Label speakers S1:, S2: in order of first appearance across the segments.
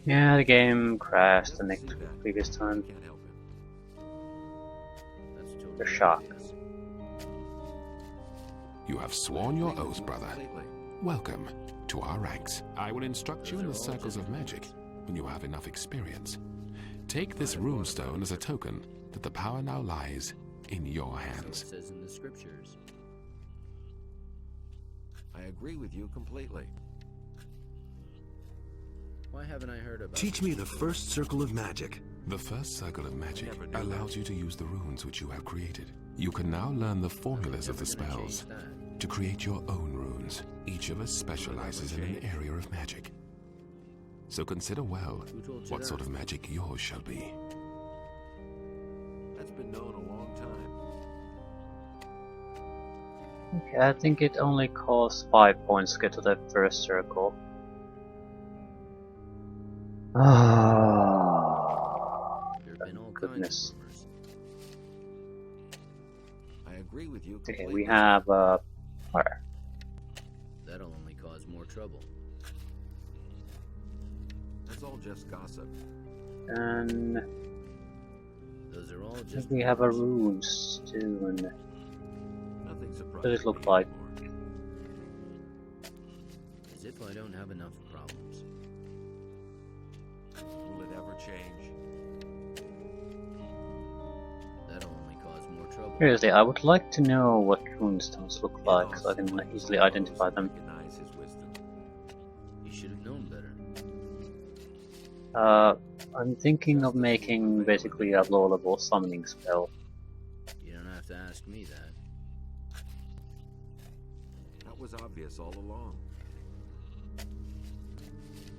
S1: Yeah, the game crashed the
S2: Doesn't
S1: next
S2: see that.
S1: previous time.
S2: Can't help it.
S3: That's
S1: The
S3: totally
S1: shock.
S3: obvious.
S4: You have sworn your oath, brother.
S2: Completely.
S4: Welcome to our ranks. I will instruct you
S3: Those
S4: in
S3: are
S4: the
S3: all
S4: circles
S3: just
S4: of magic when you have enough experience. Take this runestone as a token that the power now lies in your
S3: So it
S4: hands.
S3: says in the scriptures.
S2: I agree with you completely.
S3: Why haven't I heard about
S5: Teach
S3: this
S5: me the
S3: before?
S5: first circle of magic.
S4: The first circle of magic
S2: Never knew
S4: allows you to use the runes which you have created. You can now learn the formulas of the
S3: Never gonna
S4: spells
S3: change that.
S4: to create your own runes. Each of us specializes in an area of magic. So consider well
S3: Who told you
S4: what
S3: that?
S4: sort of magic yours shall be.
S2: That's been known a long time.
S1: Okay, I think it only costs 5 points to get to the first circle. Ah,
S3: There have been all
S1: goodness.
S3: kinds of rumors.
S2: I agree with you
S1: Okay,
S2: completely.
S1: we have fire.
S3: That'll only cause more trouble.
S2: That's all just gossip.
S1: And
S3: Those are all
S1: I think
S3: just
S1: we have a
S3: rumors.
S1: runes too. And
S2: Nothing surprises
S1: does it look
S2: me
S1: like?
S2: anymore.
S3: As if I don't have enough problems.
S2: Will it ever change?
S3: That'll only cause more trouble.
S1: Seriously, I would like to know what runestones look like so I can easily identify them.
S2: Recognize his wisdom.
S3: You should have known better.
S1: I'm thinking of making basically a low level summoning spell.
S3: You don't have to ask me that.
S2: That was obvious all along.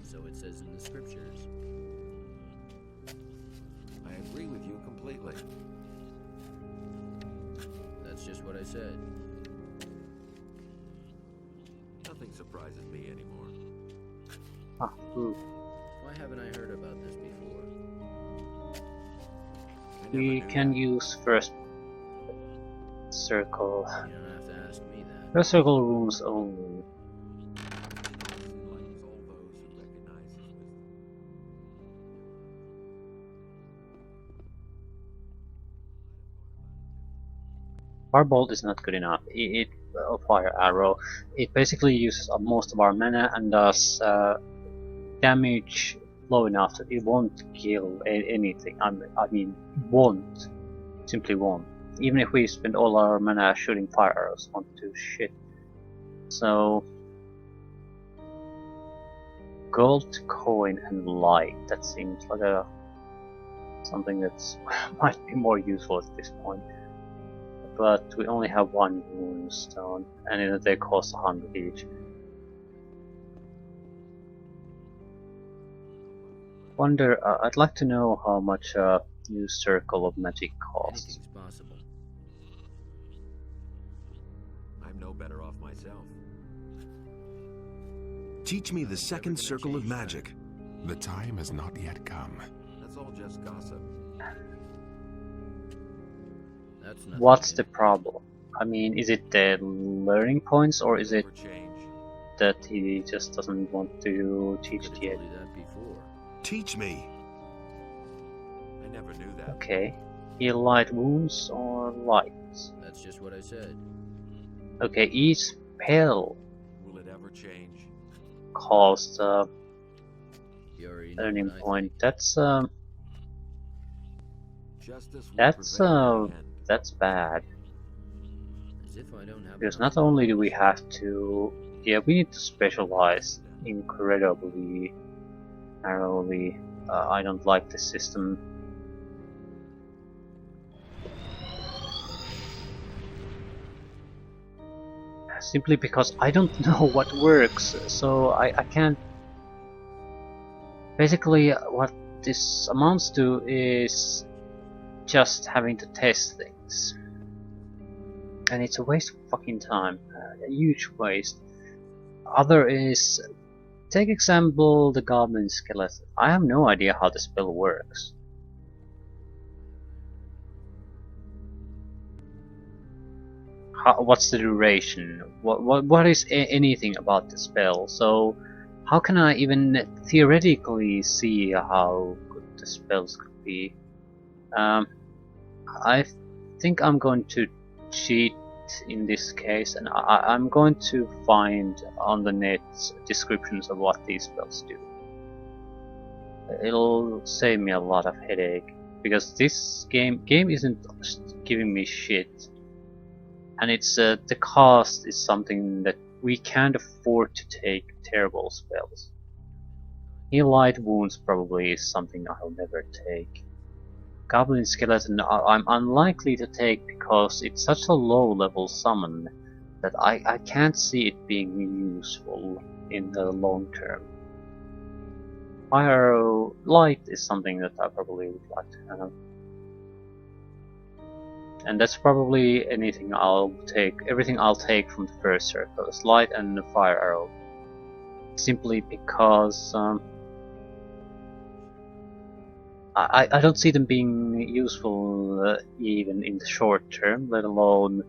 S3: So it says in the scriptures.
S2: I agree with you completely.
S3: That's just what I said.
S2: Nothing surprises me anymore.
S1: Ah, ooh.
S3: Why haven't I heard about this before?
S2: I never
S1: We
S2: knew
S1: can
S2: that.
S1: use first circle.
S3: You don't have to ask me that.
S1: First circle runes only.
S2: Enlightens all those who recognize his wisdom.
S1: Firebolt is not good enough. Fire arrow. It basically uses up most of our mana and does damage low enough that it won't kill anything. I mean, won't. Simply won't. Even if we spend all our mana shooting fire arrows, won't do shit. So, gold coin and light. That seems like something that's might be more useful at this point. But we only have one runestone, and they cost 100 each. Wonder, I'd like to know how much a new circle of magic costs.
S3: Anything's possible.
S2: I'm no better off myself.
S5: Teach me the second circle of magic.
S4: The time has not yet come.
S2: That's all just gossip.
S3: That's nothing
S1: What's
S3: new.
S1: the problem? I mean, is it the learning points, or is it
S2: Never change.
S1: that he just doesn't want to teach
S3: Could
S1: it
S3: have
S1: yet?
S3: told you that before.
S5: Teach me.
S2: I never knew that.
S1: Okay. Heal light wounds or light?
S3: That's just what I said.
S1: Okay, each spell
S2: Will it ever change?
S1: costs
S3: You already know
S1: learning
S3: what I
S1: point.
S3: think.
S2: Justice will
S1: That's
S2: prevail in the end.
S1: that's bad.
S3: As if I don't have
S1: Because
S3: enough
S1: not only do we
S3: problems.
S1: have to, yeah, we need to specialize incredibly narrowly. I don't like the system. Simply because I don't know what works, so I can't. Basically, what this amounts to is just having to test things. And it's a waste of fucking time, a huge waste. Other is, take example the goblin skeleton. I have no idea how the spell works. What's the duration? What is anything about the spell? So how can I even theoretically see how good the spells could be? I think I'm going to cheat in this case, and I'm going to find on the net descriptions of what these spells do. It'll save me a lot of headache, because this game isn't giving me shit, and it's the cost is something that we can't afford to take terrible spells. Heal light wounds probably is something I'll never take. Goblin Skeleton I'm unlikely to take because it's such a low level summon that I can't see it being useful in the long term. Fire Arrow Light is something that I probably would like to have. And that's probably everything I'll take from the first circle, is Light and the Fire Arrow. Simply because I don't see them being useful even in the short term, let alone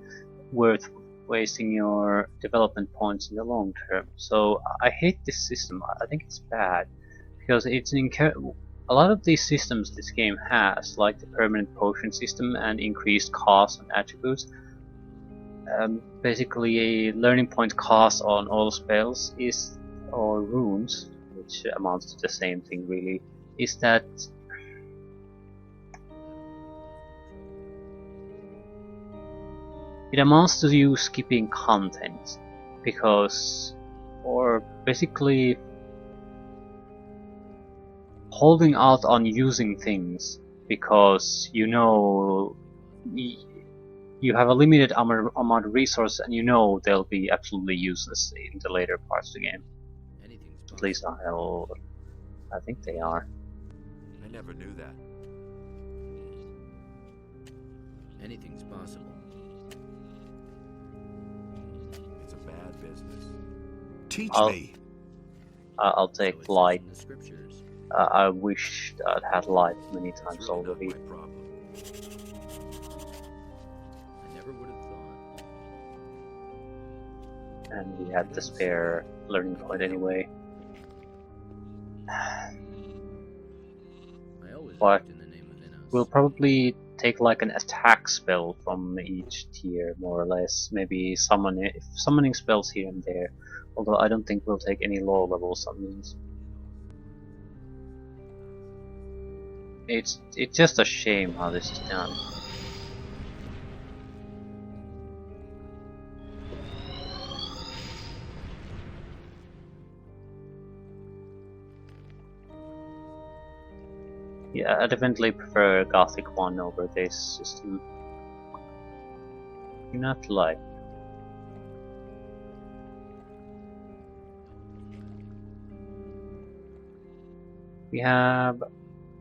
S1: worth wasting your development points in the long term. So I hate this system. I think it's bad because it's a lot of these systems this game has, like the permanent potion system and increased cost on attributes. Basically, a learning point cost on all spells is, or runes, which amounts to the same thing really, is that it amounts to you skipping content, because, or basically holding out on using things because you know you have a limited amount of resources and you know they'll be absolutely useless in the later parts of the game. At least I think they are.
S2: I never knew that.
S3: Anything's possible.
S2: It's a bad business.
S5: Teach me.
S1: I'll
S3: So
S1: take
S3: it says
S1: light.
S3: in the scriptures.
S1: I wish I'd had light many times
S2: It's really not
S1: already.
S2: my problem.
S3: I never would have thought.
S1: And we had the spare learning point anyway.
S3: I always
S1: But
S3: act in the name of Innos.
S1: we'll probably take like an attack spell from each tier, more or less. Maybe summoning spells here and there. Although I don't think we'll take any low level summons. It's just a shame how this is done. Yeah, I definitely prefer Gothic 1 over this system. Not like. We have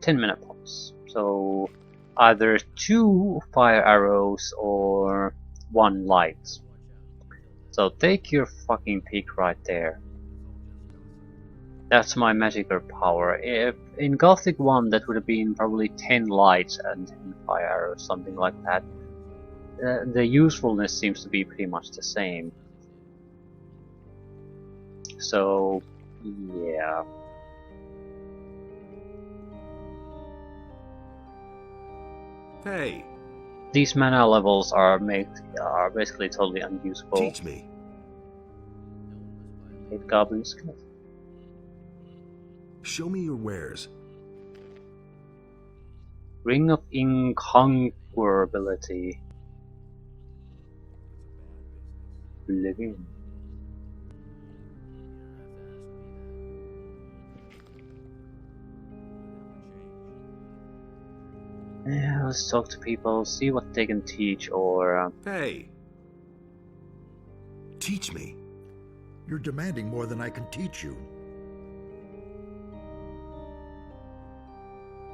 S1: 10 mana points, so either 2 fire arrows or 1 light. So take your fucking pick right there. That's my magical power. If in Gothic 1 that would have been probably 10 lights and 10 fire arrows, something like that. The usefulness seems to be pretty much the same. So, yeah.
S5: Hey,
S1: These mana levels are basically totally unusable.
S5: teach me.
S1: 8 goblins.
S5: Show me your wares.
S1: Ring of Incongruability. Living. Yeah, let's talk to people, see what they can teach, or
S5: Hey. Teach me.
S6: You're demanding more than I can teach you.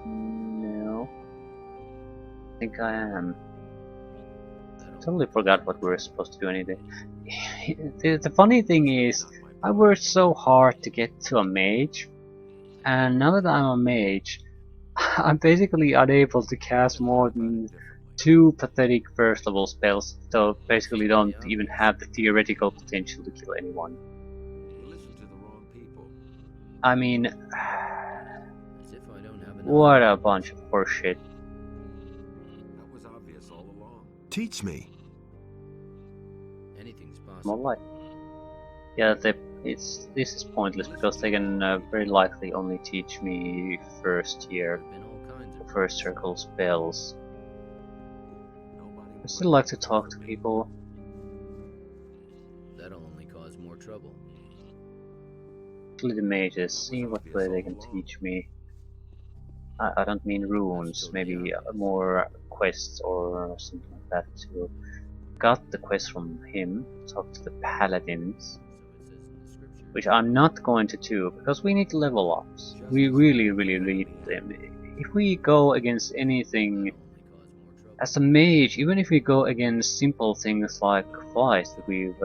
S1: no. I think I am. Totally forgot what we were supposed to do anyway. The funny thing is, I worked so hard to get to a mage, and now that I'm a mage, I'm basically unable to cast more than 2 pathetic first level spells, so basically don't even have the theoretical potential to kill anyone.
S2: You listen to the wrong people.
S1: I mean,
S3: As if I don't have enough.
S1: what a bunch of horseshit.
S2: That was obvious all along.
S5: Teach me.
S3: Anything's
S1: More
S3: possible.
S1: like, yeah, this is pointless because they can very likely only teach me first year,
S3: Been all kinds of
S1: first circle spells.
S2: Nobody
S1: I
S2: will
S1: still like to talk to people.
S3: That'll only cause more trouble.
S1: Actually, the mages, see what way they can teach me. I don't mean runes, maybe more quests or something like that too. Got the quest from him, talk to the paladins,
S3: So it says in the scripture.
S1: which I'm not going to do because we need level ups. We really need them. If we go against anything
S3: That'll only cause more trouble.
S1: as a mage, even if we go against simple things like flies that we've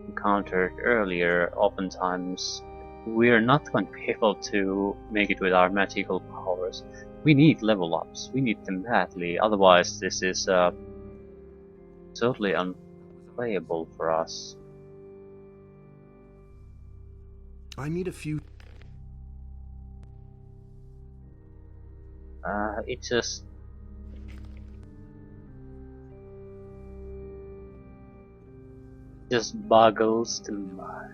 S1: encountered earlier, oftentimes we're not going to be able to make it with our magical powers. We need level ups. We need them badly. Otherwise, this is totally unplayable for us.
S5: I need a few.
S1: It just boggles the mind.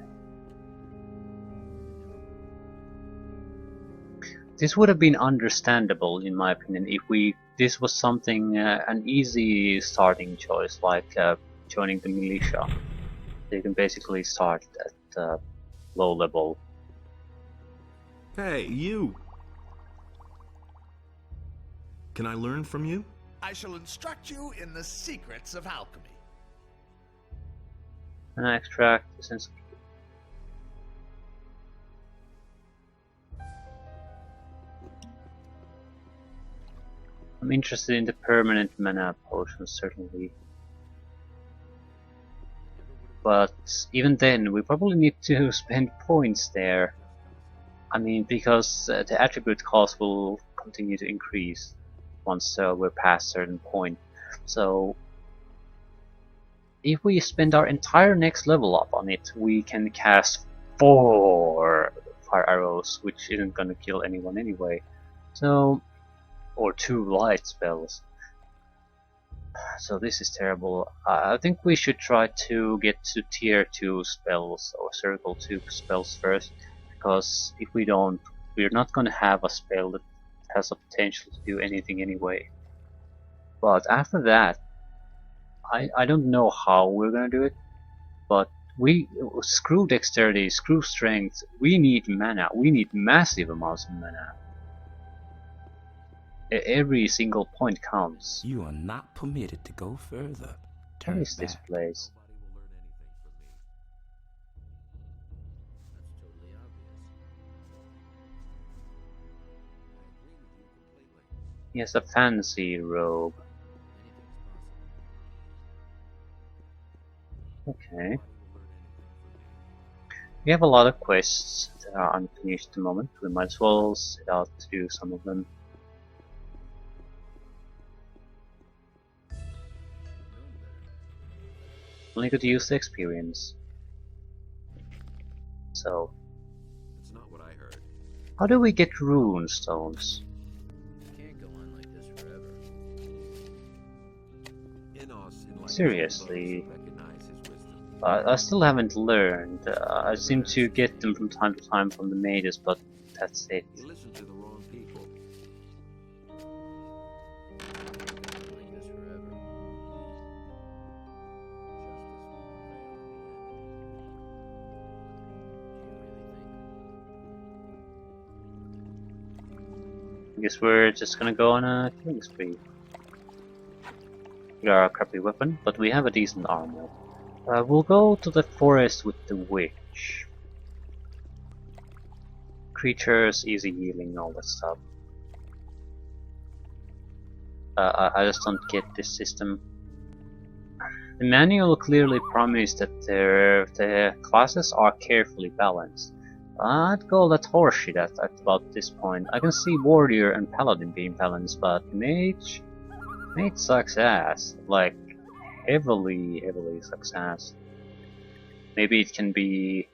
S1: This would have been understandable, in my opinion, if this was something an easy starting choice, like joining the militia. You can basically start at low level.
S5: Hey, you! Can I learn from you?
S7: I shall instruct you in the secrets of alchemy.
S1: And I extract the sense of I'm interested in the permanent mana potions, certainly. But even then, we probably need to spend points there. I mean, because the attribute cost will continue to increase once we're past a certain point. So, if we spend our entire next level up on it, we can cast 4 fire arrows, which isn't gonna kill anyone anyway. So, or 2 light spells. So this is terrible. I think we should try to get to tier 2 spells or circle 2 spells first, because if we don't, we're not gonna have a spell that has a potential to do anything anyway. But after that, I don't know how we're gonna do it, but screw dexterity, screw strength, we need mana, we need massive amounts of mana. Every single point counts.
S8: You are not permitted to go further.
S1: What
S8: Turn
S1: is this
S8: back.
S1: place?
S2: Nobody will learn anything from me.
S3: That's totally obvious.
S2: I agree with you completely.
S1: He has a fancy robe.
S3: Anything's possible.
S1: Okay.
S2: Nobody will learn anything from me.
S1: We have a lot of quests that are unfinished at the moment. We might as well set out to do some of them. Only could use the experience. So,
S2: It's not what I heard.
S1: how do we get rune stones?
S3: Can't go on like this forever.
S2: Enos enlightens
S1: Seriously.
S2: those who recognize his wisdom.
S1: I still haven't learned. I seem to get them from time to time from the mages, but that's it.
S2: He listened to the wrong people.
S3: Can't go on like this forever.
S1: I guess we're just gonna go on a killing spree. We are a crappy weapon, but we have a decent armor. We'll go to the forest with the witch. Creatures, easy healing, all that stuff. I just don't get this system. The manual clearly promised that the classes are carefully balanced. I'd call that horseshit at about this point. I can see warrior and paladin being balanced, but mage sucks ass. Like heavily sucks ass. Maybe it can be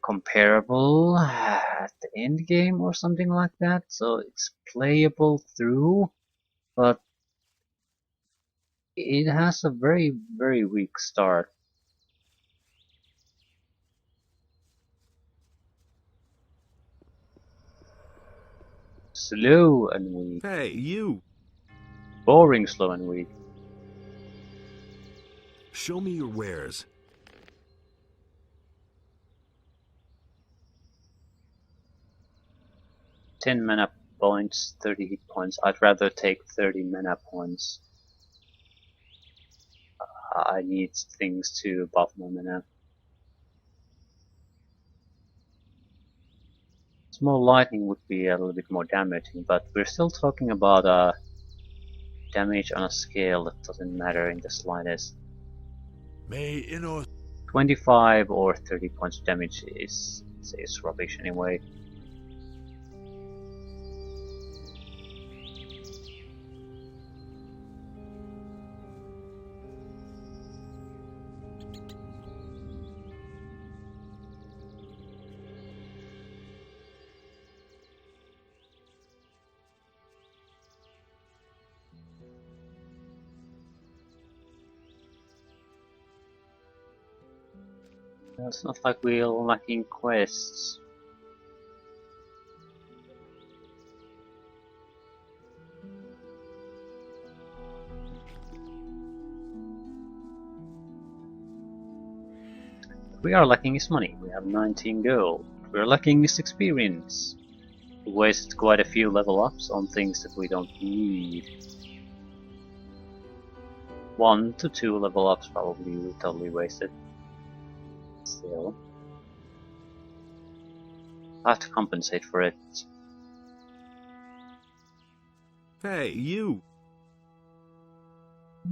S1: comparable at the end game or something like that, so it's playable through, but it has a very, very weak start. Slow and weak.
S5: Hey, you!
S1: Boring, slow and weak.
S5: Show me your wares.
S1: 10 mana points, 30 hit points. I'd rather take 30 mana points. I need things to buff my mana. Small lightning would be a little bit more damaging, but we're still talking about damage on a scale that doesn't matter in the slightest.
S6: May Innos
S1: 25 or 30 points of damage is rubbish anyway. It's not like we're lacking quests. What we are lacking is money. We have 19 gold. We're lacking is experience. We wasted quite a few level ups on things that we don't need. 1 to 2 level ups probably we totally wasted. Still, I have to compensate for it.
S5: Hey, you!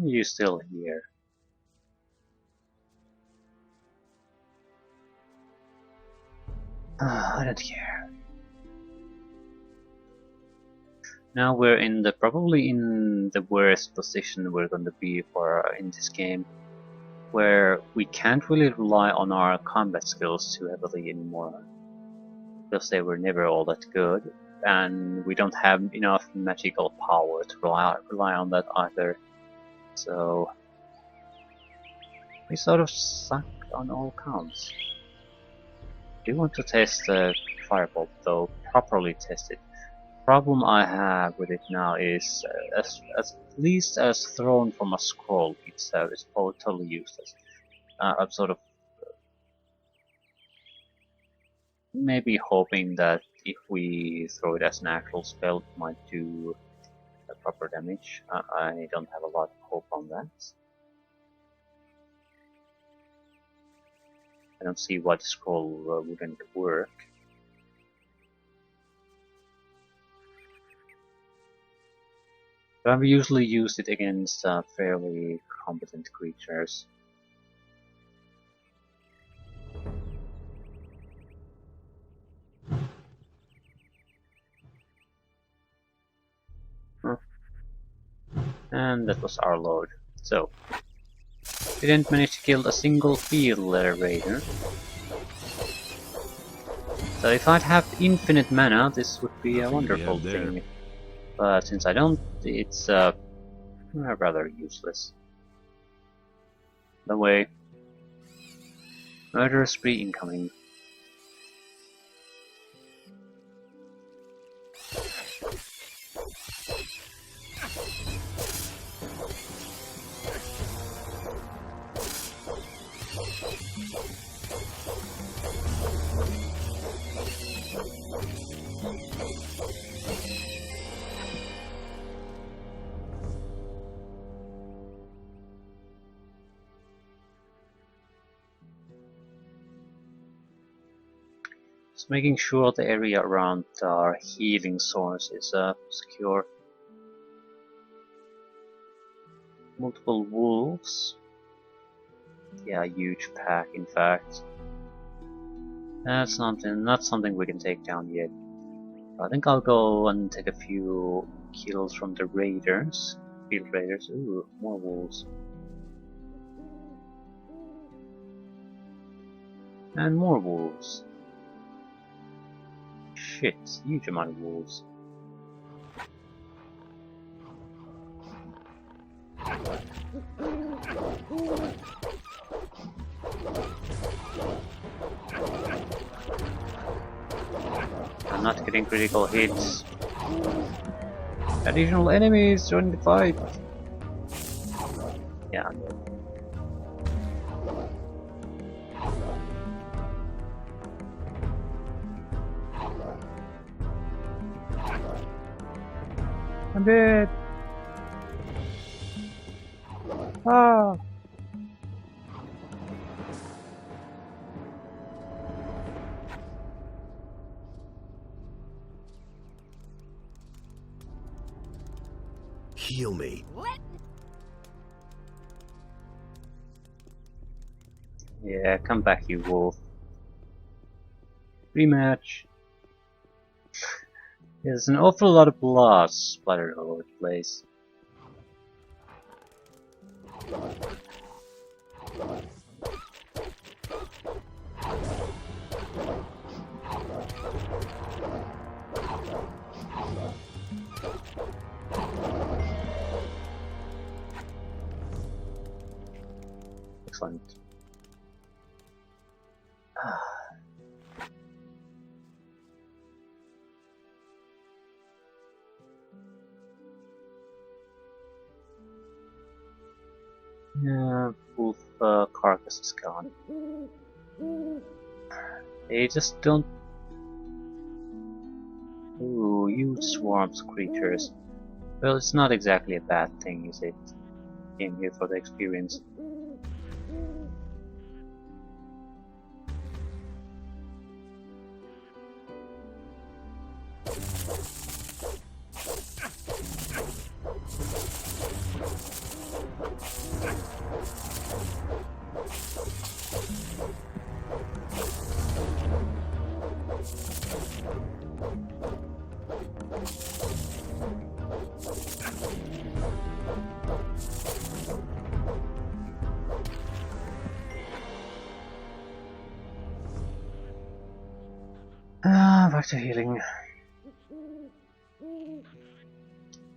S1: You still here? I don't care. Now we're in the probably in the worst position we're going to be for in this game, where we can't really rely on our combat skills too heavily anymore, because they were never all that good, and we don't have enough magical power to rely on that either. So we sort of suck on all counts. I do want to test the Firebolt though, properly test it. Problem I have with it now is at least as thrown from a scroll itself is totally useless. I'm sort of maybe hoping that if we throw it as an actual spell it might do proper damage. I don't have a lot of hope on that. I don't see why the scroll wouldn't work. But I've usually used it against fairly competent creatures. And that was our load. So, we didn't manage to kill a single field raider. So if I'd have infinite mana, this would be a wonderful thing. But since I don't, it's rather useless. The way. Murder spree incoming. Just making sure the area around our healing source is secure. Multiple wolves. Yeah, huge pack in fact. That's not something we can take down yet. I think I'll go and take a few kills from the raiders. Field raiders. Ooh, more wolves. And more wolves. shit, huge amount of wolves. I'm not getting critical hits. Additional enemies join the fight. Yeah, I'm dead. I'm dead. Ah.
S5: Heal me.
S1: Yeah, come back, you wolf. Rematch. There's an awful lot of blood splattered all over the place. Excellent. Yeah, wolf carcass is gone. They just don't. Ooh, huge swarms of creatures. Well, it's not exactly a bad thing, is it? Came here for the experience. Back to healing.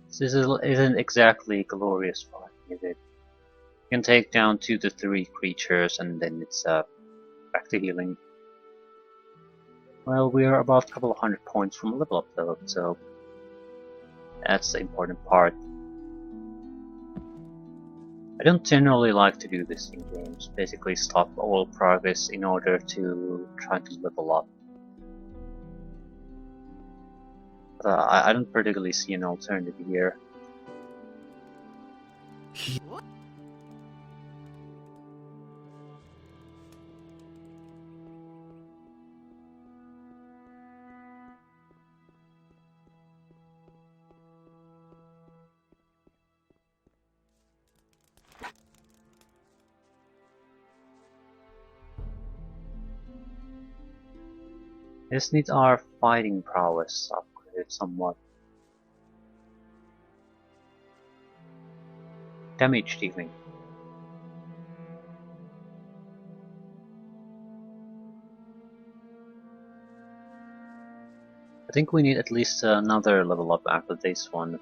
S1: This isn't exactly glorious fight, is it? You can take down 2 to 3 creatures and then it's back to healing. Well, we are about a couple of 100 points from level up though, so that's the important part. I don't generally like to do this in games, basically stop all progress in order to try to level up. I don't particularly see an alternative here. This needs our fighting prowess upgraded somewhat. Damage dealing. I think we need at least another level up after this one.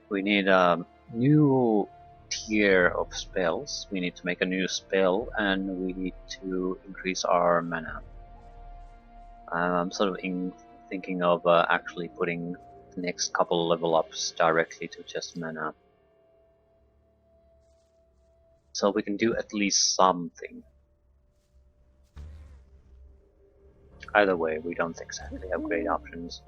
S1: We need a new tier of spells. We need to make a new spell and we need to increase our mana. I'm sort of thinking of actually putting the next couple level ups directly to just mana. So we can do at least something. Either way, we don't exactly have great options.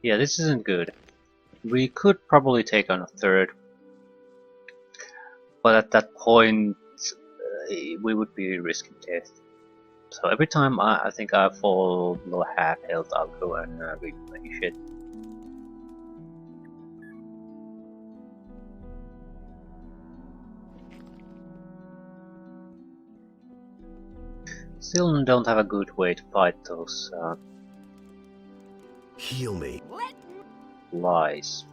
S1: Yeah, this isn't good. We could probably take on a third, but at that point we would be risking death. So every time I think I fall below half health, I'll go and replenish it. Still don't have a good way to fight those
S5: Heal me.
S1: lies.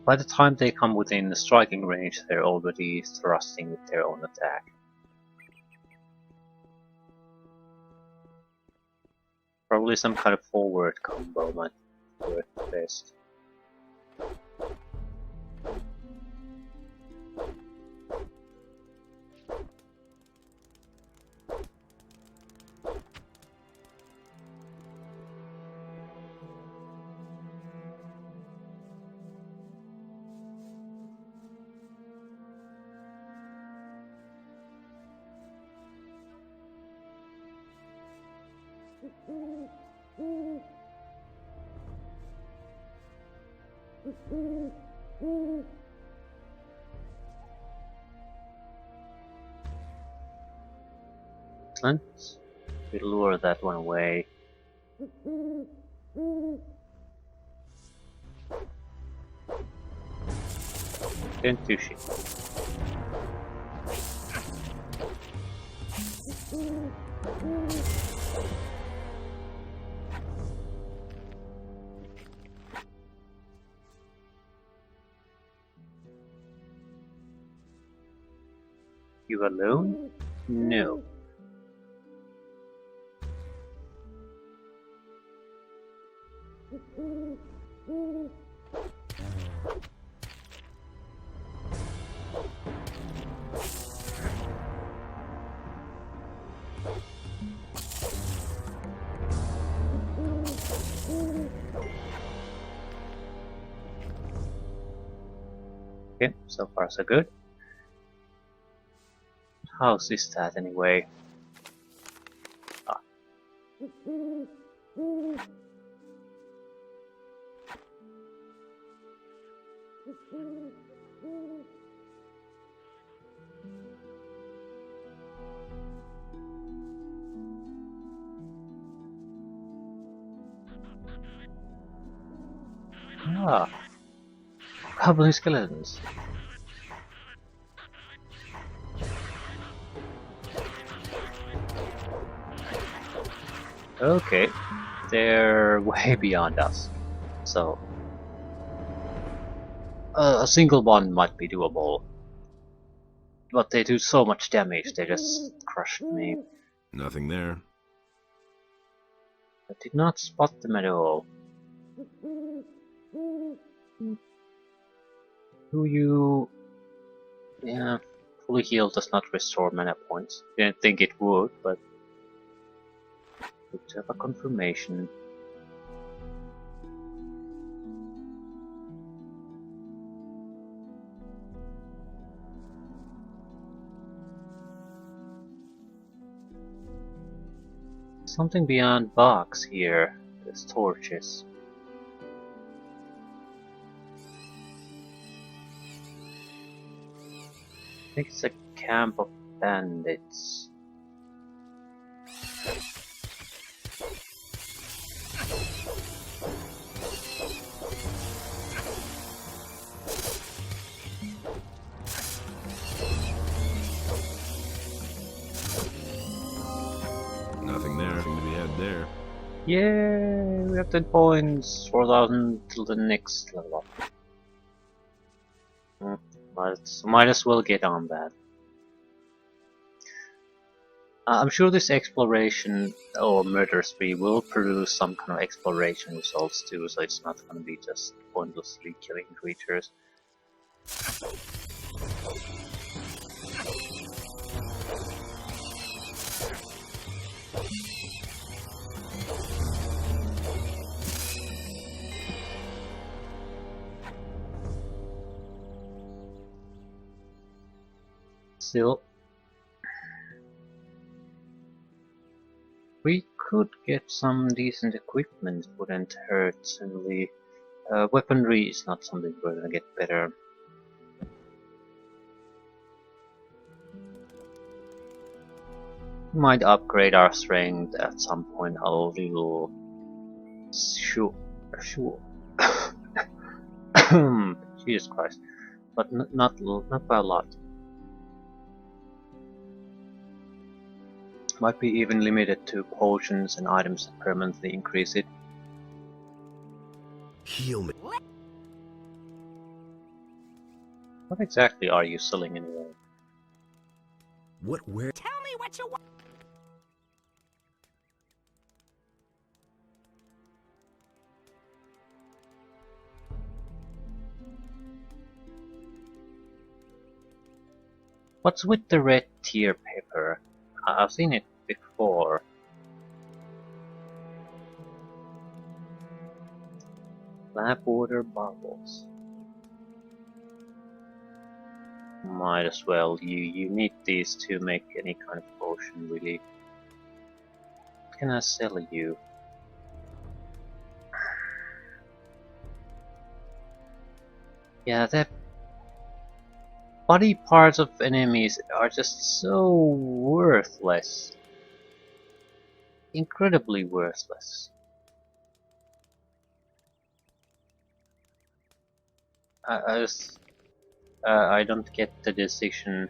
S1: By the time they come within striking range, they're already thrusting with their own attack. Probably some kind of forward combo might work best. Excellent. We lure that one away. Don't do shit. You alone? No. Okay, so far so good. How's this stat anyway? Ah. Ah. Goblin skeletons. Okay, they're way beyond us, so a single one might be doable, but they do so much damage, they just crushed me.
S5: Nothing there.
S1: I did not spot them at all. Do you... Yeah, fully healed does not restore mana points. Didn't think it would, but good to have a confirmation. Something beyond box here. There's torches. I think it's a camp of bandits.
S5: Nothing there. Nothing to be had there.
S1: Yay! We have 10 points, 4,000 till the next level up. Might as well get on that. I'm sure this exploration or murder spree will produce some kind of exploration results too, so it's not going to be just pointlessly killing creatures. Still, we could get some decent equipment, wouldn't hurt certainly. Weaponry is not something we're gonna get better. Might upgrade our strength at some point a little. Sure. Jesus Christ. But not by a lot. Might be even limited to potions and items that permanently increase it.
S7: Heal me.
S1: What exactly are you selling anyway?
S7: Where?
S9: Tell me what you want.
S1: What's with the red tier paper? I've seen it before. Lab water bottles. Might as well. You need these to make any kind of potion, really. What can I sell you? Yeah, the body parts of enemies are just so worthless. Incredibly worthless. I don't get the decision.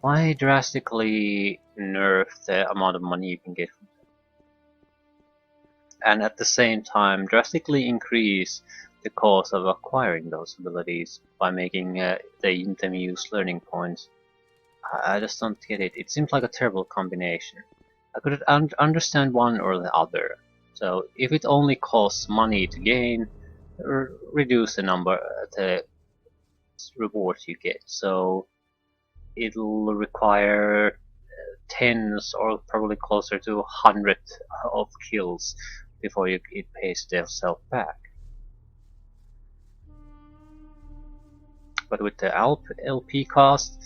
S1: Why drastically nerf the amount of money you can get from them? And at the same time drastically increase the cost of acquiring those abilities by making them use learning points. I just don't get it. It seems like a terrible combination. I could understand one or the other. So if it only costs money to gain, reduce the number, the rewards you get. So it'll require tens or probably closer to 100 of kills before it pays itself back. But with the LP cost,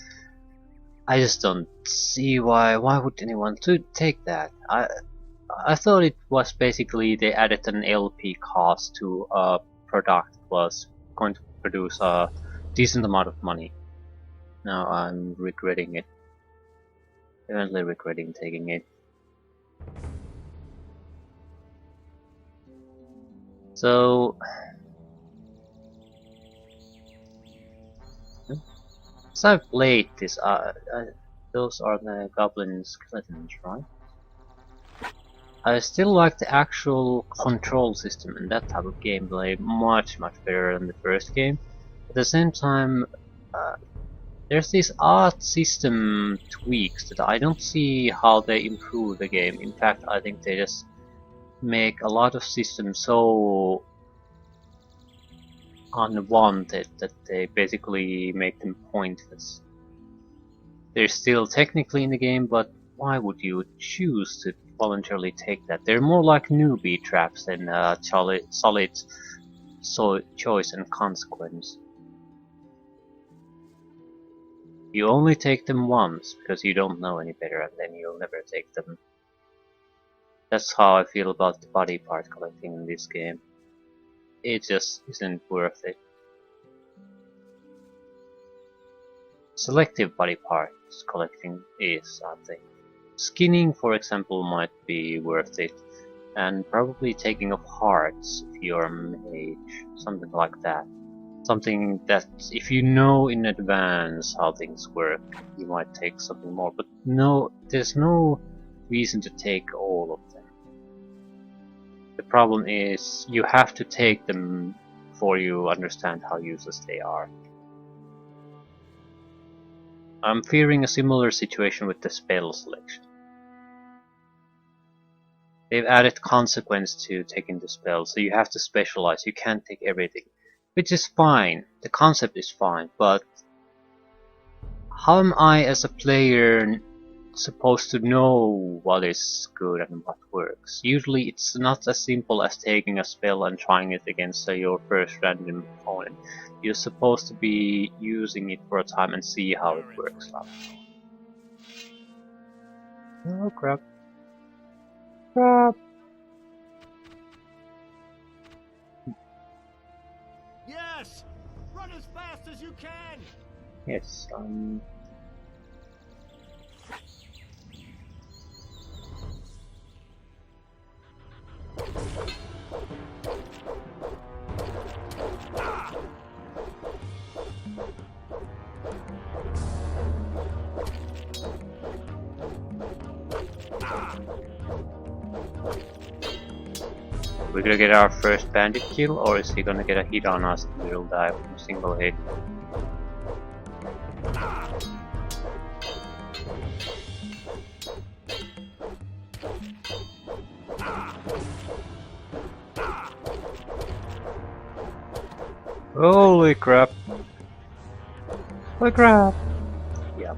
S1: I just don't see why would anyone take that. I thought it was basically they added an LP cost to a product that was going to produce a decent amount of money. Now I'm regretting it. Definitely regretting taking it. So as I've played this, those are the goblin skeletons, right? I still like the actual control system and that type of gameplay much better than the first game. At the same time, there's these odd system tweaks that I don't see how they improve the game. In fact, I think they just make a lot of systems so unwanted that they basically make them pointless. They're still technically in the game, but why would you choose to voluntarily take that? They're more like newbie traps than solid choice and consequence. You only take them once because you don't know any better, and then you'll never take them. That's how I feel about the body part collecting in this game. It just isn't worth it. Selective body parts collecting is, I think. Skinning, for example, might be worth it, and probably taking off hearts if you're a mage, something like that. Something that, if you know in advance how things work, you might take something more, but no, there's no reason to take all of them. The problem is, you have to take them before you understand how useless they are. I'm fearing a similar situation with the spell selection. They've added consequence to taking the spell, so you have to specialize, you can't take everything. Which is fine, the concept is fine, but how am I as a player supposed to know what is good and what works? Usually it's not as simple as taking a spell and trying it against your first random opponent. You're supposed to be using it for a time and see how it works out. Oh crap. Crap.
S7: Yes! Run as fast as you can!
S1: Yes, we're gonna get our first bandit kill, or is he gonna get a hit on us and we'll die from a single hit? Holy crap! Holy crap! Yep.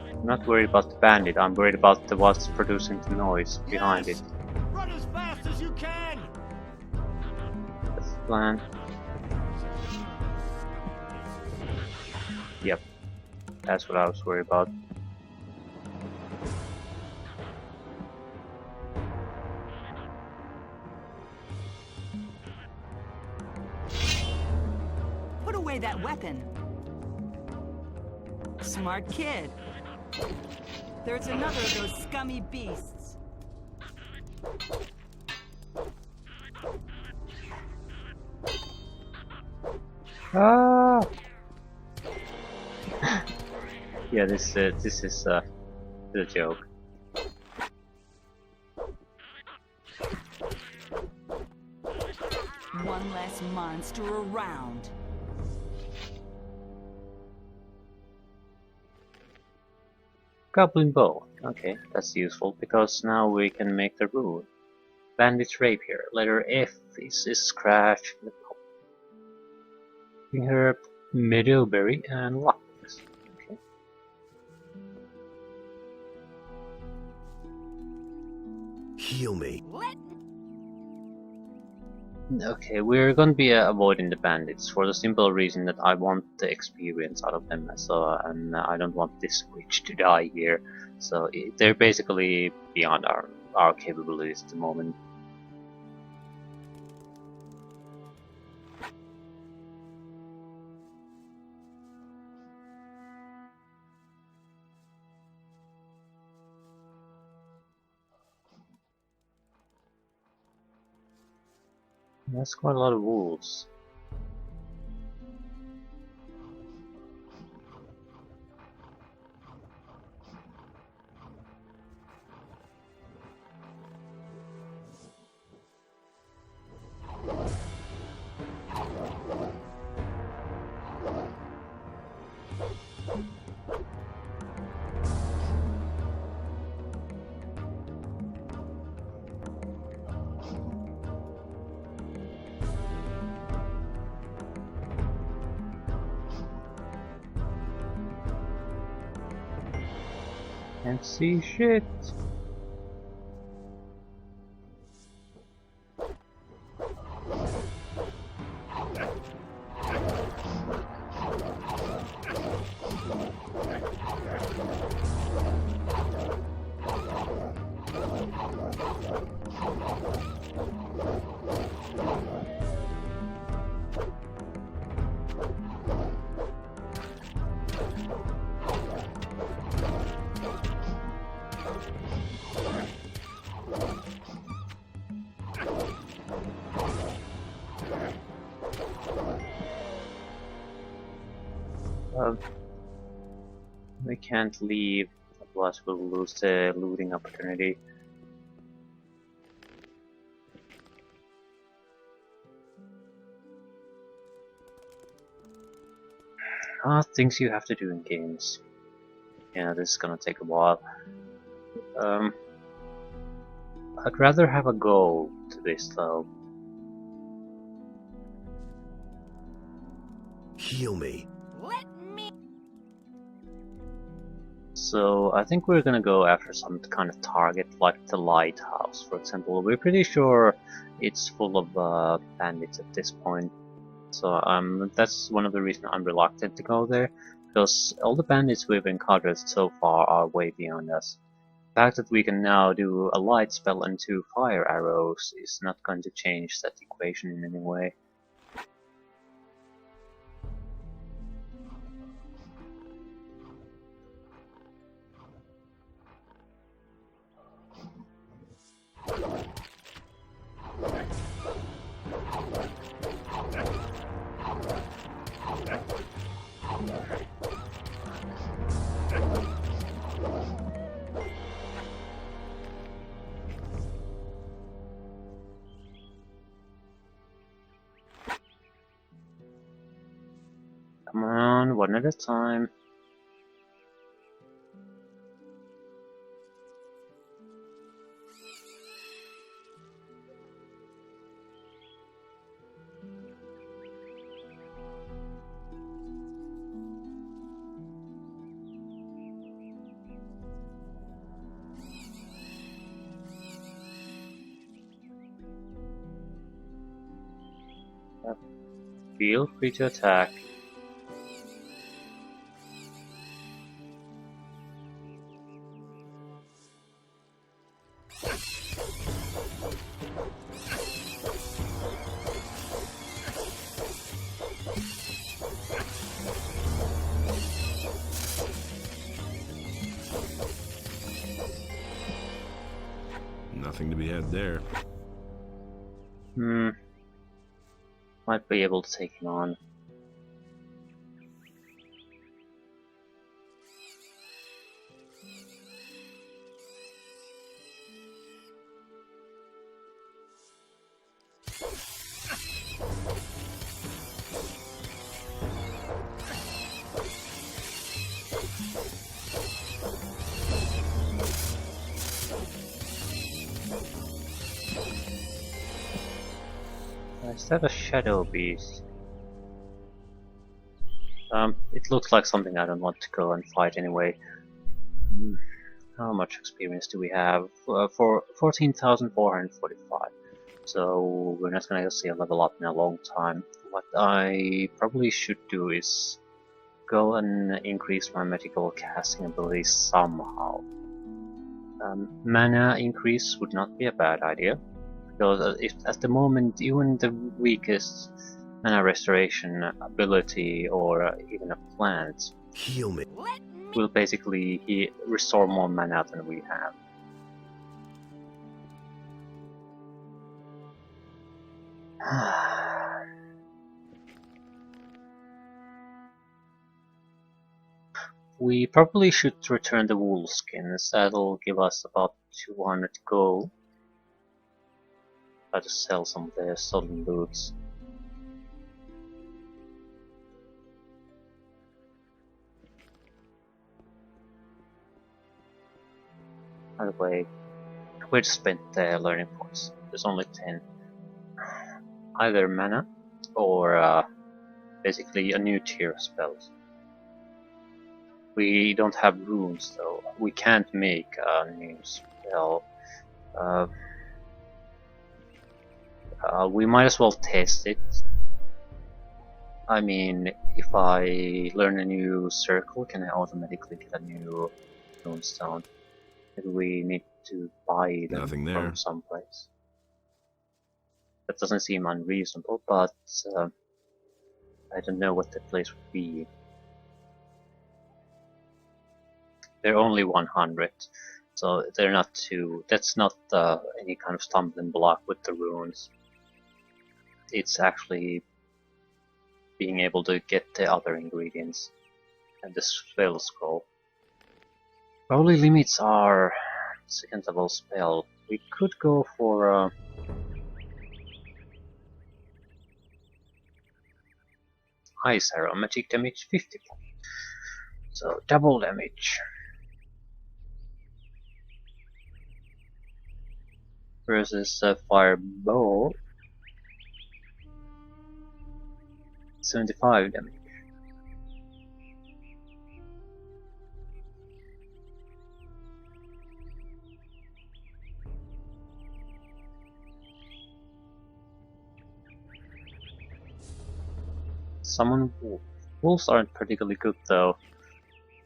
S1: I'm not worried about the bandit, I'm worried about the what's producing the noise behind it.
S7: Run as fast as you can!
S1: That's the plan. Yep. That's what I was worried about.
S9: Put away that weapon. Smart kid. There's another of those scummy beasts.
S1: Ah! Yeah, this is the joke.
S9: One less monster around.
S1: Goblin bow. Okay, that's useful because now we can make the rune. Bandit's rapier. Letter F is scratch. Herb, meadowberry, and lox. Okay.
S7: Heal me.
S1: Okay, we're gonna be avoiding the bandits for the simple reason that I want the experience out of them, so and I don't want this witch to die here. So they're basically beyond our capabilities at the moment. That's quite a lot of wolves. Can't see shit. We can't leave, otherwise we'll lose the looting opportunity. Things you have to do in games. Yeah, this is gonna take a while. I'd rather have a goal to this though.
S7: Heal me.
S1: So I think we're gonna go after some kind of target like the lighthouse, for example. We're pretty sure it's full of bandits at this point. So that's one of the reasons I'm reluctant to go there. Because all the bandits we've encountered so far are way beyond us. The fact that we can now do a light spell and 2 fire arrows is not going to change that equation in any way. Come on, one at a time. Feel free to attack.
S5: Nothing to be had there.
S1: Might be able to take him on. Is that a shadow beast? It looks like something I don't want to go and fight anyway. How much experience do we have? For 14,445. So we're not gonna see a level up in a long time. What I probably should do is go and increase my magical casting ability somehow. Mana increase would not be a bad idea. Because if at the moment even the weakest mana restoration ability or even a plant
S7: Heal me.
S1: will basically restore more mana than we have. We probably should return the wool skins. That'll give us about 200 gold. Try to sell some of their stolen boots. By the way, where to spend the learning points? There's only 10. Either mana or basically a new tier of spells. We don't have runes though. We can't make a new spell. We might as well test it. I mean, if I learn a new circle, can I automatically get a new runestone? Maybe we need to buy them
S5: Nothing there.
S1: from someplace. That doesn't seem unreasonable, but I don't know what the place would be. They're only 100, so they're not too. That's not any kind of stumbling block with the runes. It's actually being able to get the other ingredients and the spell scroll. Probably limits our second level spell. We could go for Ice Arrow, magic damage 50. So double damage. Versus Fire Bow, 75 damage. Summon Wolf. Wolves aren't particularly good though.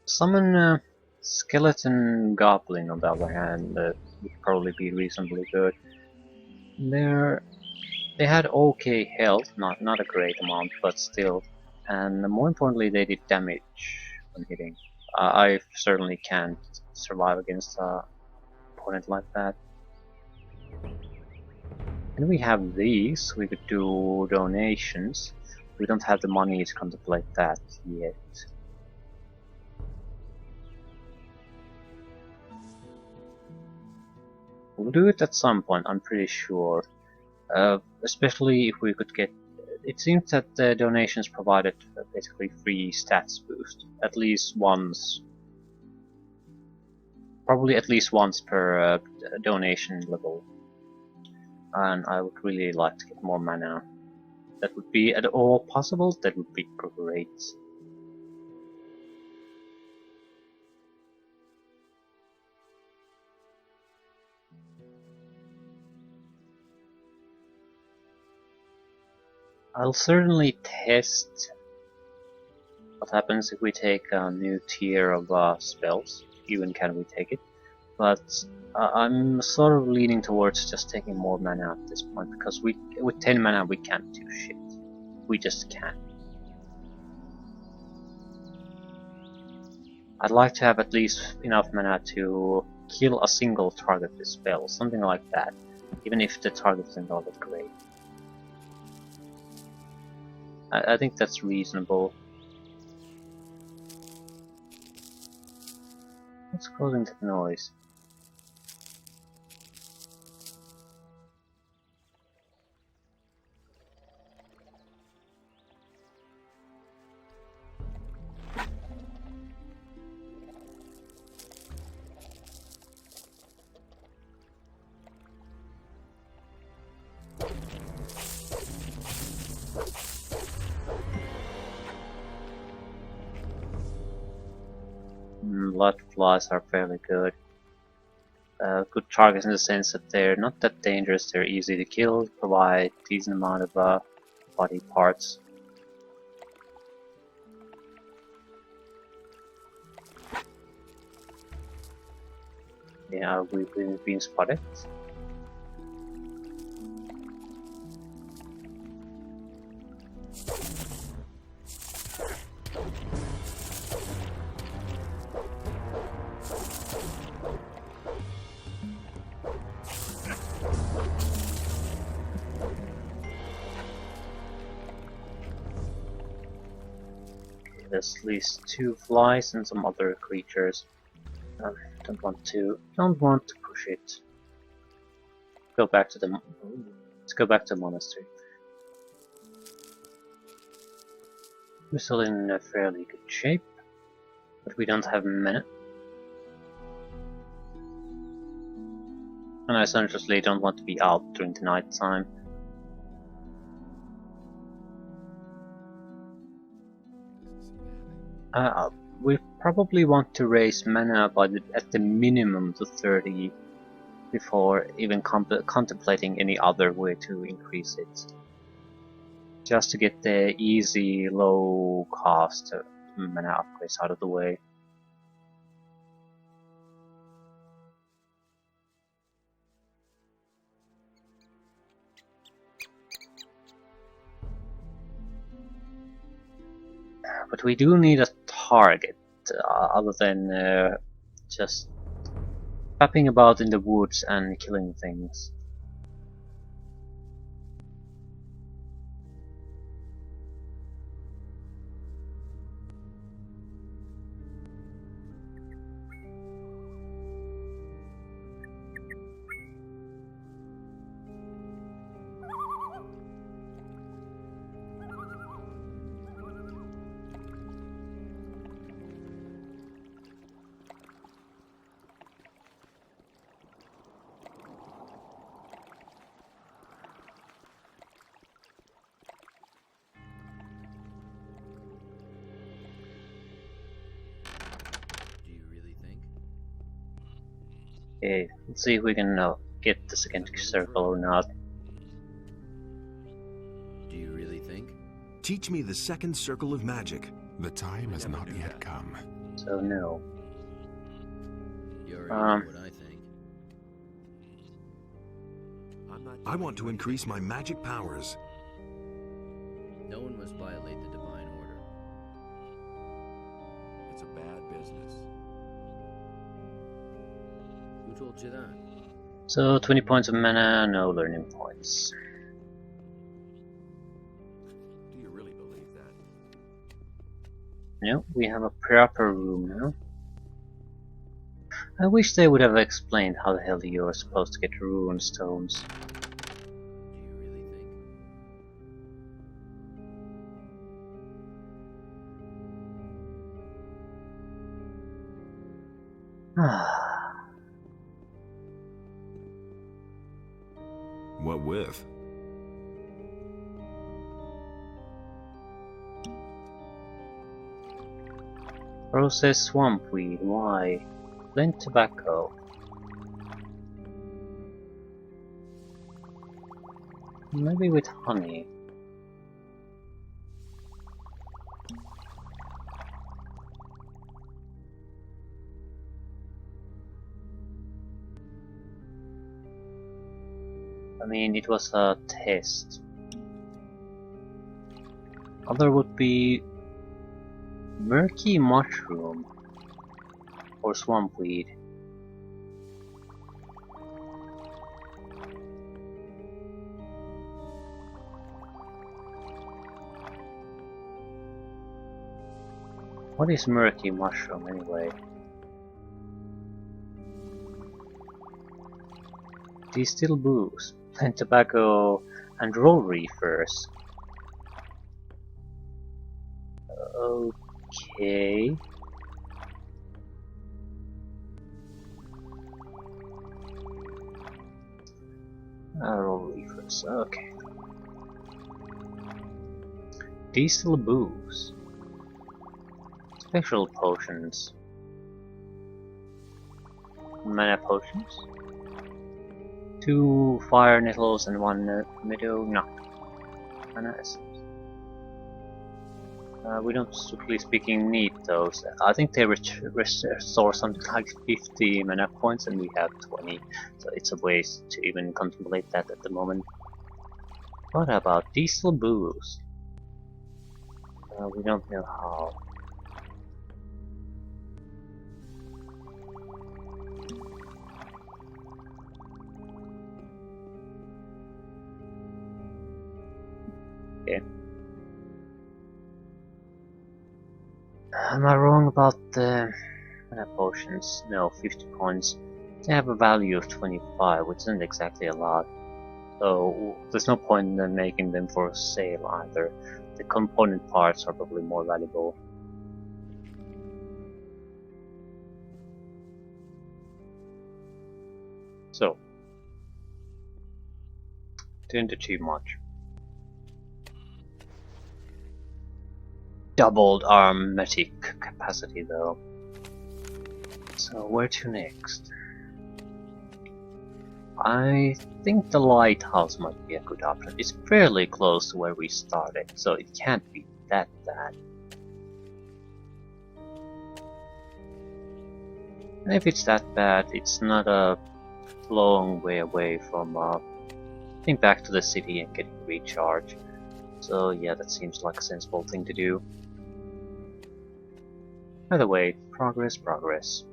S1: Summon Skeleton Goblin on the other hand would probably be reasonably good. They had okay health, not a great amount, but still. And more importantly, they did damage when hitting. I certainly can't survive against an opponent like that. And we have these. We could do donations. We don't have the money to contemplate that yet. We'll do it at some point, I'm pretty sure. Especially if we could get... It seems that the donations provided basically free stats boost. At least once. Probably at least once per donation level. And I would really like to get more mana. That would be at all possible, that would be great. I'll certainly test what happens if we take a new tier of spells, even can we take it, but I'm sort of leaning towards just taking more mana at this point, because with 10 mana we can't do shit. We just can't. I'd like to have at least enough mana to kill a single target with spells, something like that, even if the target isn't all that great. I think that's reasonable. What's causing that noise? Blood flies are fairly good. Good targets in the sense that they're not that dangerous, they're easy to kill, provide decent amount of body parts. Yeah, we've been spotted. There's at least 2 flies and some other creatures. Don't want to push it. Go back to the let's go back to the monastery. We're still in a fairly good shape, but we don't have mana. And I essentially don't want to be out during the night time. We probably want to raise mana by at the minimum to 30 before even contemplating any other way to increase it. Just to get the easy, low cost mana upgrades out of the way. But we do need a target, other than just tapping about in the woods and killing things. Okay, let's see if we can get the second circle or not.
S2: Do you really think?
S5: Teach me the second circle of magic.
S4: The time has not yet come.
S1: So no.
S3: You already know what I think.
S5: I want to increase my magic powers.
S3: No one must violate the divine order.
S2: It's a bad business.
S3: Who told you that?
S1: So 20 points of mana, no learning points.
S2: Do you really believe that?
S1: No, we have a proper room now. I wish they would have explained how the hell you are supposed to get rune stones.
S3: Do you really think?
S5: What with?
S1: Process swamp weed, why? Blend tobacco. Maybe with honey. I mean, it was a test. Other would be murky mushroom or swamp weed. What is murky mushroom anyway? Distill booze, plant tobacco, and roll reefers. Okay. Roll reefers, okay. Distill booze. Special potions. Mana potions. 2 fire nettles and 1 meadow nut. Mana essence. We don't, strictly speaking, need those. I think they restore something like 50 mana points and we have 20, so it's a waste to even contemplate that at the moment. What about diesel booze? We don't know how. Okay. Am I wrong about the mana potions? No, 50 points. They have a value of 25, which isn't exactly a lot. So there's no point in making them for sale either. The component parts are probably more valuable. So, didn't achieve much. Doubled our metic capacity though. So where to next? I think the lighthouse might be a good option. It's fairly close to where we started, so it can't be that bad. And if it's that bad, it's not a long way away from getting back to the city and getting recharged. So yeah, that seems like a sensible thing to do. By the way, progress, progress.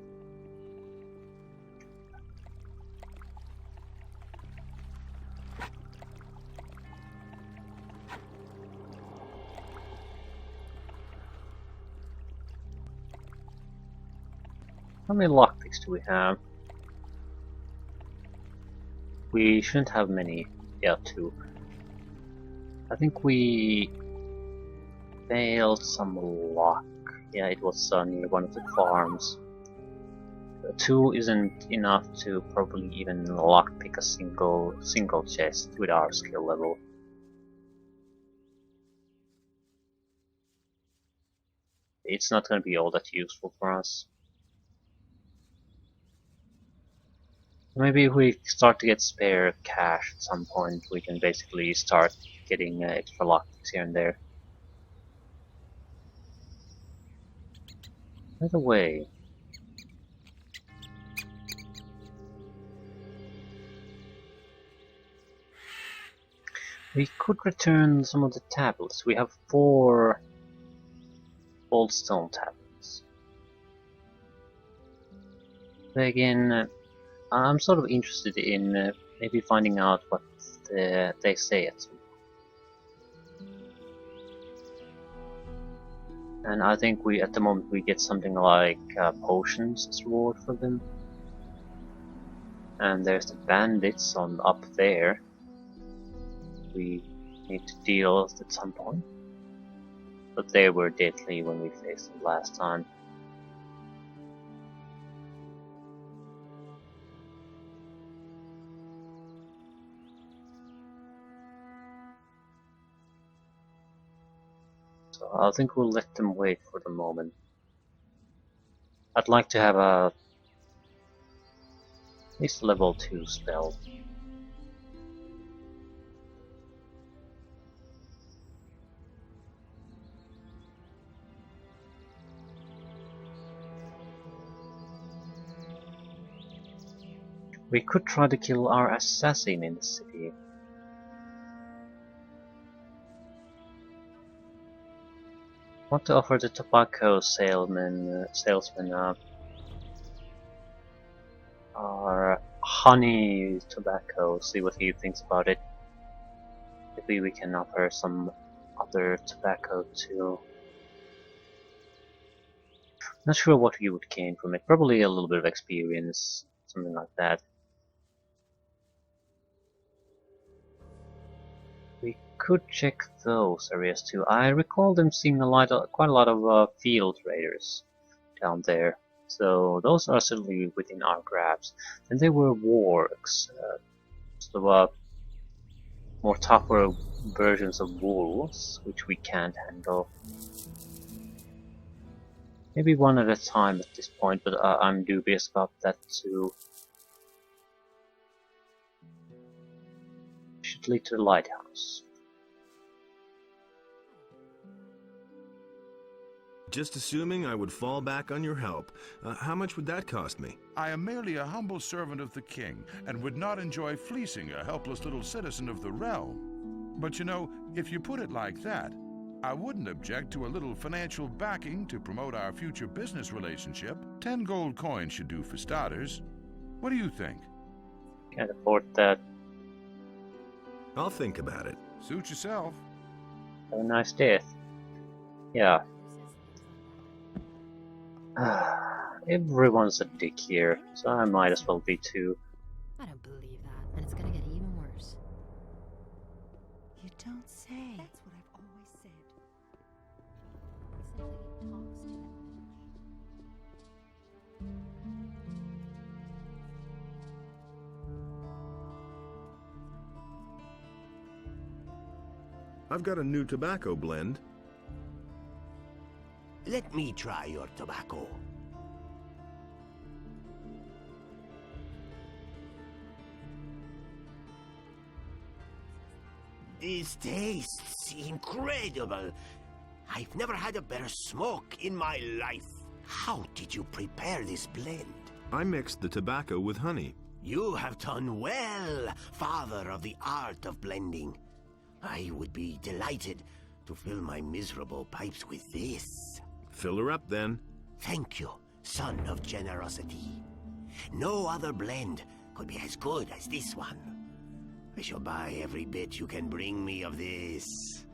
S1: How many lockpicks do we have? We shouldn't have many. Yeah, 2. I think we failed some luck. Yeah, it was near one of the farms. 2 isn't enough to probably even lockpick a single chest with our skill level. It's not going to be all that useful for us. Maybe if we start to get spare cash at some point, we can basically start getting extra lockpicks here and there. By the way, we could return some of the tablets. We have 4 old stone tablets. But again, I'm sort of interested in maybe finding out what they say at some point. And I think at the moment we get something like potions as reward for them. And there's the bandits on up there. We need to deal with at some point. But they were deadly when we faced them last time. So I think we'll let them wait for the moment. I'd like to have at least level 2 spell. We could try to kill our assassin in the city. Want to offer the tobacco salesman our honey tobacco, see what he thinks about it. Maybe we can offer some other tobacco too. Not sure what you would gain from it, probably a little bit of experience, something like that. We could check those areas too. I recall them seeing quite a lot of field raiders down there. So those are certainly within our grasp. And they were wargs, more tougher versions of wolves, which we can't handle. Maybe one at a time at this point, but I'm dubious about that too. Should lead to the lighthouse.
S5: Just assuming I would fall back on your help. How much would that cost me?
S6: I am merely a humble servant of the king, and would not enjoy fleecing a helpless little citizen of the realm. But you know, if you put it like that, I wouldn't object to a little financial backing to promote our future business relationship. 10 gold coins should do for starters. What do you think?
S1: Can't afford that.
S5: I'll think about it.
S6: Suit yourself.
S1: Have a nice death. Yeah. Everyone's a dick here, so I might as well be too.
S10: I don't believe that, and it's gonna get even worse.
S9: You don't say. That's what I've always said.
S10: Simply talks to them.
S5: I've got a new tobacco blend.
S11: Let me try your tobacco. This tastes incredible. I've never had a better smoke in my life. How did you prepare this blend?
S5: I mixed the tobacco with honey.
S11: You have done well, father of the art of blending. I would be delighted to fill my miserable pipes with this.
S5: Fill her up then.
S11: Thank you, son of generosity. No other blend could be as good as this one. I shall buy every bit you can bring me of this.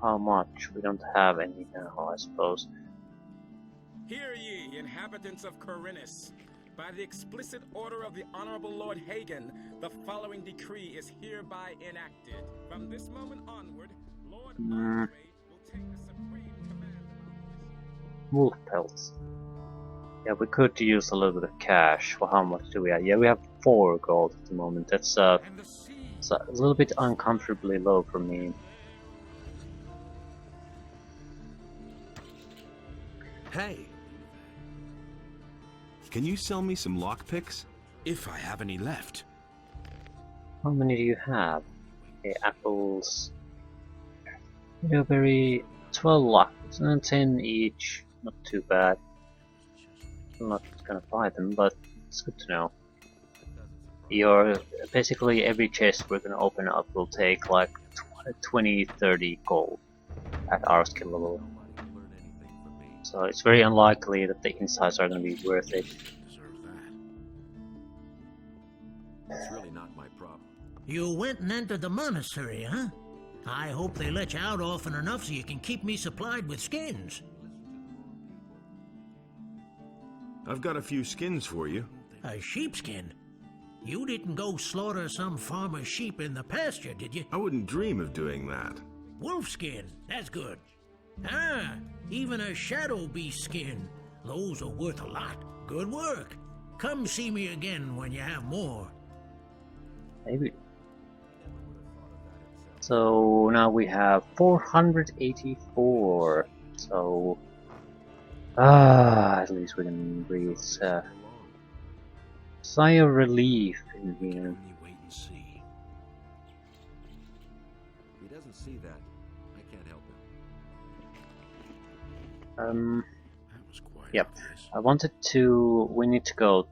S1: How much? We don't have any now, I suppose.
S12: Hear ye, inhabitants of Corinus. By the explicit order of the Honorable Lord Hagen, the following decree is hereby enacted. From this moment onward, Lord Andre will take the supreme command of
S1: Wolf pelts. Yeah, we could use a little bit of cash. Well, how much do we have? Yeah, we have 4 gold at the moment. That's it's a little bit uncomfortably low for me.
S5: Hey! Can you sell me some lockpicks?
S8: If I have any left.
S1: How many do you have? Okay, apples. very 12 luck, and 10 each. Not too bad. I'm not gonna buy them, but it's good to know. Basically every chest we're gonna open up will take like 20-30 gold at our skill level. So it's very unlikely that the insides are gonna be worth it.
S2: It's really not my problem.
S13: You went and entered the monastery, huh? I hope they let you out often enough so you can keep me supplied with skins.
S5: I've got a few skins for you.
S13: A sheepskin? You didn't go slaughter some farmer's sheep in the pasture, did you?
S5: I wouldn't dream of doing that.
S13: Wolfskin, that's good. Ah, even a shadow beast skin. Those are worth a lot. Good work. Come see me again when you have more.
S1: Maybe. So now we have 484. So at least we can breathe sigh of relief in here.
S2: Wait and see. He doesn't see that. I can't help him.
S4: That was quite
S1: Yep.
S4: obvious.
S1: I wanted to. We need to go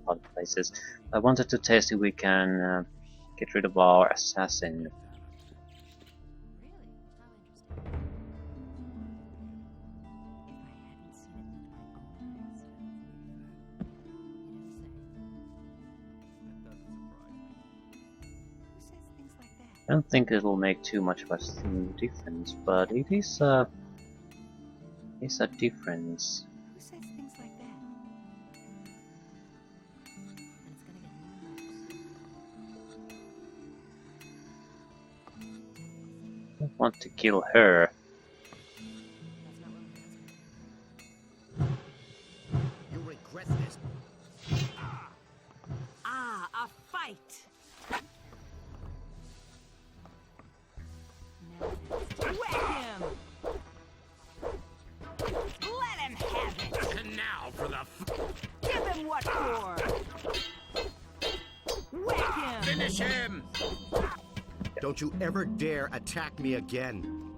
S1: other places. I wanted to test if we can get rid of our assassin. I don't think it'll make too much of a difference, but it is a difference.
S10: Who says things like that?
S1: I don't want to kill her.
S13: You regret this.
S9: Ah, a fight! Whack him! Let him have it!
S7: And now for the
S9: Give him what for! Whack him!
S7: finish him!
S14: Don't you ever dare attack me again.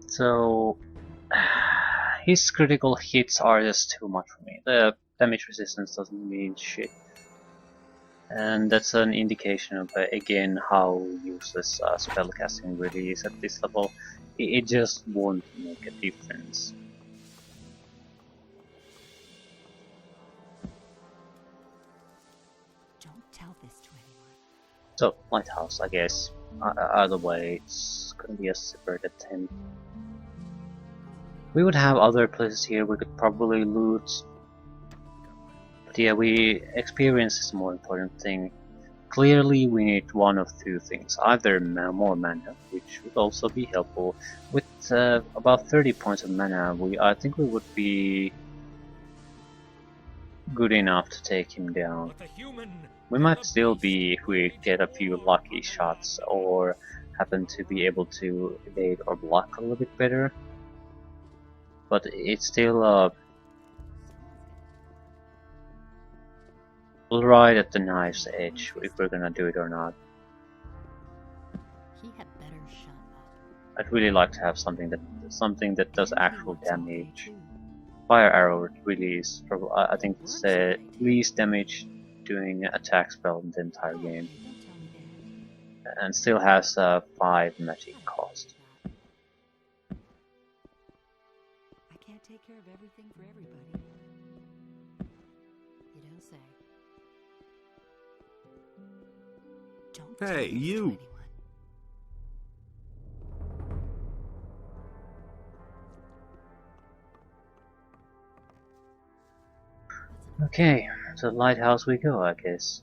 S1: So his critical hits are just too much for me. The damage resistance doesn't mean shit. And that's an indication of again how useless spellcasting really is at this level. It just won't make a difference.
S10: Don't tell this to anyone.
S1: So, Lighthouse, I guess. Either way, it's gonna be a separate attempt. We would have other places here we could probably loot. But yeah, experience is the more important thing. Clearly we need one of two things. Either more mana, which would also be helpful. With about 30 points of mana, I think we would be good enough to take him down. We might still be if we get a few lucky shots or happen to be able to evade or block a little bit better. But it's still right at the knife's edge if we're gonna do it or not.
S10: He had better shut up.
S1: I'd really like to have something that does actual damage. Fire arrow really is probably, I think it's the least damage doing attack spell in the entire game, and still has a 5 magic cost.
S9: I can't take care of everything for everybody.
S10: You don't say. Don't
S5: Hey, you!
S1: Okay, to the lighthouse we go, I guess.